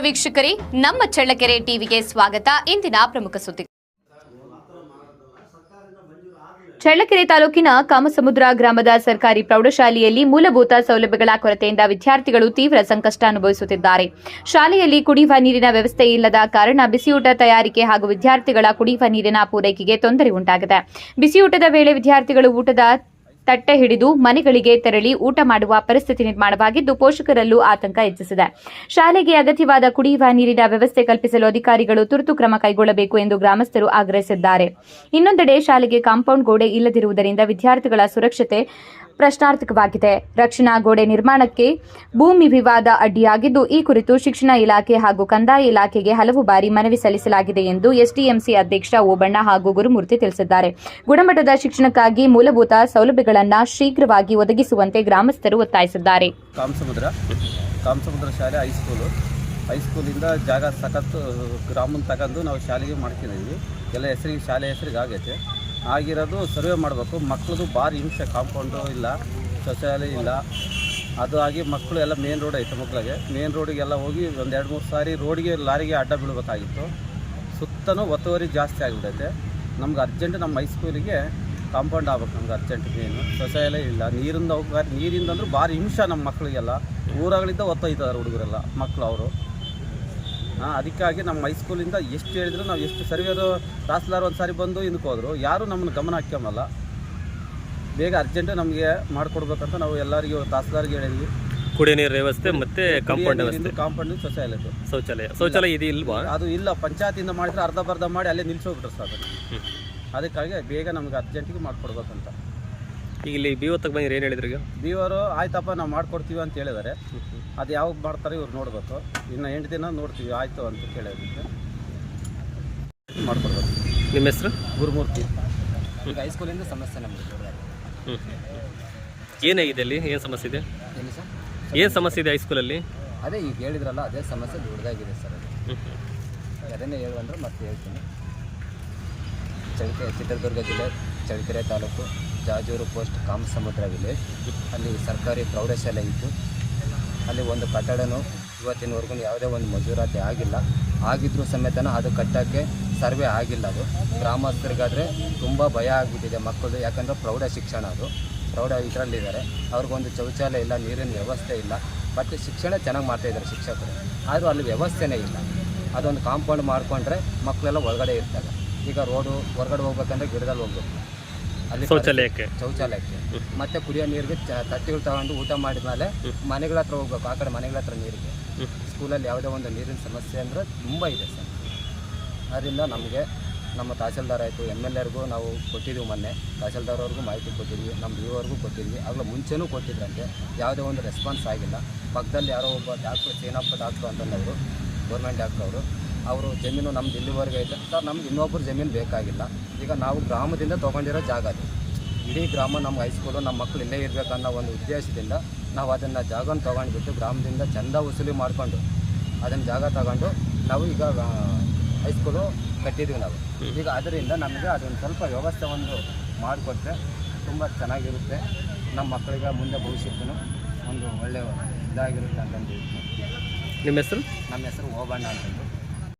ವೀಕ್ಷಕರೇ, ನಮ್ಮ ಚಳ್ಳಕೆರೆ ಟಿವಿಗೆ ಸ್ವಾಗತ. ಇಂದಿನ ಪ್ರಮುಖ ಸುದ್ದಿ. ಚಳ್ಳಕೆರೆ ತಾಲೂಕಿನ ಕಾಮಸಮುದ್ರ ಗ್ರಾಮದ ಸರ್ಕಾರಿ ಪ್ರೌಢಶಾಲೆಯಲ್ಲಿ ಮೂಲಭೂತ ಸೌಲಭ್ಯಗಳ ಕೊರತೆಯಿಂದ ವಿದ್ಯಾರ್ಥಿಗಳು ತೀವ್ರ ಸಂಕಷ್ಟ ಅನುಭವಿಸುತ್ತಿದ್ದಾರೆ. ಶಾಲೆಯಲ್ಲಿ ಕುಡಿಯುವ ನೀರಿನ ವ್ಯವಸ್ಥೆ ಇಲ್ಲದ ಕಾರಣ ಬಿಸಿಯೂಟ ತಯಾರಿಕೆ ಹಾಗೂ ವಿದ್ಯಾರ್ಥಿಗಳ ಕುಡಿಯುವ ನೀರಿನ ಪೂರೈಕೆಗೆ ತೊಂದರೆ ಉಂಟಾಗಿದೆ. ಬಿಸಿಯೂಟದ ವೇಳೆ ವಿದ್ಯಾರ್ಥಿಗಳು ಊಟದ ತಟ್ಟೆ ಹಿಡಿದು ಮನೆಗಳಿಗೆ ತೆರಳಿ ಊಟ ಮಾಡುವ ಪರಿಸ್ಥಿತಿ ನಿರ್ಮಾಣವಾಗಿದ್ದು ಪೋಷಕರಲ್ಲೂ ಆತಂಕ ಹೆಚ್ಚಿಸಿದೆ. ಶಾಲೆಗೆ ಅಗತ್ಯವಾದ ಕುಡಿಯುವ ನೀರಿನ ವ್ಯವಸ್ಥೆ ಕಲ್ಪಿಸಲು ಅಧಿಕಾರಿಗಳು ತುರ್ತು ಕ್ರಮ ಕೈಗೊಳ್ಳಬೇಕು ಎಂದು ಗ್ರಾಮಸ್ಥರು ಆಗ್ರಹಿಸಿದ್ದಾರೆ. ಇನ್ನೊಂದೆಡೆ ಶಾಲೆಗೆ ಕಾಂಪೌಂಡ್ ಗೋಡೆ ಇಲ್ಲದಿರುವುದರಿಂದ ವಿದ್ಯಾರ್ಥಿಗಳ ಸುರಕ್ಷತೆ ಪ್ರಶ್ನಾರ್ಥಕವಾಗಿದೆ. ರಕ್ಷಣಾ ಗೋಡೆ ನಿರ್ಮಾಣಕ್ಕೆ ಭೂಮಿ ವಿವಾದ ಅಡ್ಡಿಯಾಗಿದ್ದು, ಈ ಕುರಿತು ಶಿಕ್ಷಣ ಇಲಾಖೆ ಹಾಗೂ ಕಂದಾಯ ಇಲಾಖೆಗೆ ಹಲವು ಬಾರಿ ಮನವಿ ಸಲ್ಲಿಸಲಾಗಿದೆ ಎಂದು ಎಸ್ಡಿಎಂಸಿ ಅಧ್ಯಕ್ಷ ಓಬಣ್ಣ ಹಾಗೂ ಗುರುಮೂರ್ತಿ ತಿಳಿಸಿದ್ದಾರೆ. ಗುಣಮಟ್ಟದ ಶಿಕ್ಷಣಕ್ಕಾಗಿ ಮೂಲಭೂತ ಸೌಲಭ್ಯಗಳನ್ನು ಶೀಘ್ರವಾಗಿ ಒದಗಿಸುವಂತೆ ಗ್ರಾಮಸ್ಥರು ಒತ್ತಾಯಿಸಿದ್ದಾರೆ. ಕಾಮಸಮುದ್ರ ಶಾಲೆ ಹೈಸ್ಕೂಲಿಂದ ಜಾಗ ಸಖತ್ತು ಗ್ರಾಮನ ತಗೊಂಡು ನಾವು ಶಾಲೆಗೆ ಮಾಡ್ತಿದ್ದೀವಿ. ಎಲ್ಲ ಹೆಸರಿಗೆ ಶಾಲೆ ಹೆಸರಿಗೆ ಆಗೈತೆ. ಆಗಿರೋದು ಸರ್ವೆ ಮಾಡಬೇಕು. ಮಕ್ಕಳದು ಭಾರಿ ಹಿಂಸೆ. ಕಾಂಪೌಂಡು ಇಲ್ಲ, ಶೌಚಾಲಯ ಇಲ್ಲ. ಅದು ಆಗಿ ಮಕ್ಕಳು ಎಲ್ಲ ಮೇನ್ ರೋಡ್ ಐತೆ. ಮಕ್ಕಳಿಗೆ ಮೇನ್ ರೋಡಿಗೆಲ್ಲ ಹೋಗಿ ಒಂದು 2-3 ಸಾರಿ ರೋಡಿಗೆ ಲಾರಿಗೆ ಅಡ್ಡ ಬೀಳಬೇಕಾಗಿತ್ತು. ಸುತ್ತಲೂ ಒತ್ತುವರಿ ಜಾಸ್ತಿ ಆಗಿಬಿಟ್ಟೈತೆ. ನಮ್ಗೆ ಅರ್ಜೆಂಟ್ ನಮ್ಮ ಹೈಸ್ಕೂಲಿಗೆ ಕಾಂಪೌಂಡ್ ಆಗ್ಬೇಕು. ನಮ್ಗೆ ಅರ್ಜೆಂಟ್ ಮೇನು. ಶೌಚಾಲಯ ಇಲ್ಲ, ನೀರಿಂದ ಅಂದ್ರೆ ಭಾರಿ ಹಿಂಸೆ ನಮ್ಮ ಮಕ್ಕಳಿಗೆಲ್ಲ. ಊರುಗಳಿಂದ ಒತ್ತೊಯ್ತಾರೆ ಹುಡುಗರೆಲ್ಲ ಮಕ್ಕಳು ಅವರು. ಅದಕ್ಕಾಗಿ ನಮ್ಮ ಹೈಸ್ಕೂಲಿಂದ ಎಷ್ಟು ಹೇಳಿದ್ರು ನಾವು ಎಷ್ಟು ಸರ್ವೇರು ತಹಸೀಲ್ದಾರ್ ಒಂದು ಸಾರಿ ಬಂದು ಹಿಂದಕ್ಕೆ ಹೋದ್ರು, ಯಾರೂ ನಮ್ಮನ್ನು ಗಮನ ಹಾಕ್ಯಮಲ್ಲ. ಬೇಗ ಅರ್ಜೆಂಟ್ ನಮಗೆ ಮಾಡಿಕೊಡ್ಬೇಕಂತ ನಾವು ಎಲ್ಲರಿಗೂ ತಹಸೀಲ್ದಾರ್ಗೆ ಹೇಳಿದ್ವಿ. ಕುಡಿಯ ನೀರು ವ್ಯವಸ್ಥೆ ಮತ್ತು ಕಾಂಪೌಂಡ್ ಶೌಚಾಲಯ ಇದು ಇಲ್ವಾ? ಅದು ಇಲ್ಲ. ಪಂಚಾಯತಿಂದ ಮಾಡಿದ್ರೆ ಅರ್ಧ ಮಾಡಿ ಅಲ್ಲೇ ನಿಲ್ಸೋಗ್ಬಿಟ್ರು ಸರ್. ಅದಕ್ಕಾಗಿ ಬೇಗ ನಮ್ಗೆ ಅರ್ಜೆಂಟಿಗೆ ಮಾಡಿಕೊಡ್ಬೇಕಂತ. ಈಗ ಇಲ್ಲಿ BO ತಗ ಬಂದ್ರೆ ಏನು ಹೇಳಿದ್ರು? BO ಆಯ್ತಪ್ಪ ನಾವು ಮಾಡ್ಕೊಡ್ತೀವಿ ಅಂತ ಹೇಳಿದ್ದಾರೆ. ಅದು ಯಾವಾಗ ಮಾಡ್ತಾರೆ ಇವ್ರು ನೋಡಬೇಕು. ಇನ್ನು 8 ದಿನ ನೋಡ್ತೀವಿ ಆಯಿತು ಅಂತ ಕೇಳಿದ್ದಕ್ಕೆ ಮಾಡ್ಕೊಡ್ಬೇಕು. ನಿಮ್ಮ ಹೆಸರು? ಗುರುಮೂರ್ತಿ. ಈಗ ಹೈಸ್ಕೂಲಿಂದ ಸಮಸ್ಯೆ ನಮಗೆ ಏನಾಗಿದೆ ಅಲ್ಲಿ? ಏನು ಸಮಸ್ಯೆ ಇದೆ? ಏನು ಸರ್? ಏನು ಸಮಸ್ಯೆ ಇದೆ ಹೈಸ್ಕೂಲಲ್ಲಿ? ಅದೇ ಈಗ ಹೇಳಿದ್ರಲ್ಲ, ಅದೇ ಸಮಸ್ಯೆ ದೊಡ್ಡದಾಗಿದೆ ಸರ್. ಅದು ಅದನ್ನೇ ಹೇಳುವಂದ್ರೆ ಮತ್ತೆ ಹೇಳ್ತೀನಿ. ಚಿತ್ರದುರ್ಗ ಜಿಲ್ಲೆ ಚಳ್ಳಕೆರೆ ತಾಲೂಕು ಜಾಜೂರು ಪೋಸ್ಟ್ ಕಾಮಸಮುದ್ರ ವಿಲೇಜ್ ಅಲ್ಲಿ ಸರ್ಕಾರಿ ಪ್ರೌಢಶಾಲೆ ಇತ್ತು. ಅಲ್ಲಿ ಒಂದು ಕಟ್ಟಡನೂ ಇವತ್ತಿನವರೆಗೂ ಯಾವುದೇ ಒಂದು ಮಂಜೂರಾತಿ ಆಗಿದ್ರೂ ಸಮೇತ ಅದು ಕಟ್ಟೋಕ್ಕೆ ಸರ್ವೆ ಆಗಿಲ್ಲ. ಅದು ಗ್ರಾಮಸ್ಥರಿಗಾದರೆ ತುಂಬ ಭಯ ಆಗಿಬಿಟ್ಟಿದೆ ಮಕ್ಕಳು. ಯಾಕಂದರೆ ಪ್ರೌಢ ಶಿಕ್ಷಣ, ಅದು ಪ್ರೌಢ ಇದರಲ್ಲಿದ್ದಾರೆ. ಅವ್ರಿಗೊಂದು ಶೌಚಾಲಯ ಇಲ್ಲ, ನೀರಿನ ವ್ಯವಸ್ಥೆ ಇಲ್ಲ. ಬಟ್ ಶಿಕ್ಷಣ ಚೆನ್ನಾಗಿ ಮಾಡ್ತಾಯಿದ್ದಾರೆ ಶಿಕ್ಷಕರು, ಆದರೂ ಅಲ್ಲಿ ವ್ಯವಸ್ಥೆನೇ ಇಲ್ಲ. ಅದೊಂದು ಕಾಂಪೌಂಡ್ ಮಾಡಿಕೊಂಡ್ರೆ ಮಕ್ಕಳೆಲ್ಲ ಒಳಗಡೆ ಇರ್ತಾರೆ. ಈಗ ರೋಡು ಹೊರಗಡೆ ಹೋಗ್ಬೇಕಂದ್ರೆ ಗಿಡದಲ್ಲಿ ಹೋಗ್ಬೇಕು ಅಲ್ಲಿ ಶೌಚಾಲಯಕ್ಕೆ. ಮತ್ತು ಕುಡಿಯೋ ನೀರಿಗೆ ತಟ್ಟೆಗಳು ತಗೊಂಡು ಊಟ ಮಾಡಿದ ಮೇಲೆ ಮನೆಗಳ ಹತ್ರ ಹೋಗ್ಬೇಕು. ಆ ಕಡೆ ಮನೆಗಳ ಹತ್ರ ನೀರಿಗೆ. ಸ್ಕೂಲಲ್ಲಿ ಯಾವುದೇ ಒಂದು ನೀರಿನ ಸಮಸ್ಯೆ ಅಂದರೆ ತುಂಬ ಇದೆ ಸರ್. ಅದರಿಂದ ನಮಗೆ ನಮ್ಮ ತಹಸೀಲ್ದಾರ್ ಆಯಿತು, MLAರಿಗೂ ನಾವು ಕೊಟ್ಟಿದ್ದೀವಿ. ಮೊನ್ನೆ ತಹಸೀಲ್ದಾರ್ವ್ರಿಗೂ ಮಾಹಿತಿ ಕೊಟ್ಟಿದ್ವಿ, ನಮ್ಮ BOವ್ರಿಗೂ ಕೊಟ್ಟಿದ್ವಿ. ಆಗಲೂ ಮುಂಚೆನೂ ಕೊಟ್ಟಿದ್ರಂತೆ. ಯಾವುದೇ ಒಂದು ರೆಸ್ಪಾನ್ಸ್ ಆಗಿಲ್ಲ. ಪಕ್ಕದಲ್ಲಿ ಯಾರೋ ಒಬ್ಬ ಡಾಕ್ಟ್ರು, ಚೇನಪ್ಪ ಡಾಕ್ಟ್ರು ಅಂತಂದವರು, ಗೌರ್ಮೆಂಟ್ ಡಾಕ್ಟ್ರು ಅವರು ಜಮೀನು ನಮ್ದು ಇಲ್ಲಿವರೆಗೆ ಐತೆ ಸರ್. ನಮ್ಗೆ ಇನ್ನೊಬ್ಬರು ಜಮೀನು ಬೇಕಾಗಿಲ್ಲ. ಈಗ ನಾವು ಗ್ರಾಮದಿಂದ ತೊಗೊಂಡಿರೋ ಜಾಗ ಅದು. ಇಡೀ ಗ್ರಾಮ ನಮ್ಮ ಹೈಸ್ಕೂಲು, ನಮ್ಮ ಮಕ್ಕಳು ಇಲ್ಲೇ ಇರಬೇಕನ್ನೋ ಒಂದು ಉದ್ದೇಶದಿಂದ ನಾವು ಅದನ್ನು ಜಾಗನ ತೊಗೊಂಡ್ಬಿಟ್ಟು ಗ್ರಾಮದಿಂದ ಚಂದ ವಸೂಲಿ ಮಾಡಿಕೊಂಡು ಅದನ್ನು ಜಾಗ ತಗೊಂಡು ನಾವು ಈಗ ಹೈಸ್ಕೂಲು ಕಟ್ಟಿದ್ದೀವಿ ನಾವು. ಈಗ ಅದರಿಂದ ನಮಗೆ ಅದೊಂದು ಸ್ವಲ್ಪ ವ್ಯವಸ್ಥೆ ಒಂದು ಮಾಡಿಕೊಟ್ರೆ ತುಂಬ ಚೆನ್ನಾಗಿರುತ್ತೆ. ನಮ್ಮ ಮಕ್ಕಳಿಗೆ ಮುಂದೆ ಭವಿಷ್ಯಕ್ಕೂ ಒಂದು ಒಳ್ಳೆಯ ಇದಾಗಿರುತ್ತೆ ಅಂತಂದು. ನಿಮ್ಮ ಹೆಸರು? ನಮ್ಮ ಹೆಸರು ಓಬಣ್ಣ ಅಂತಂದು.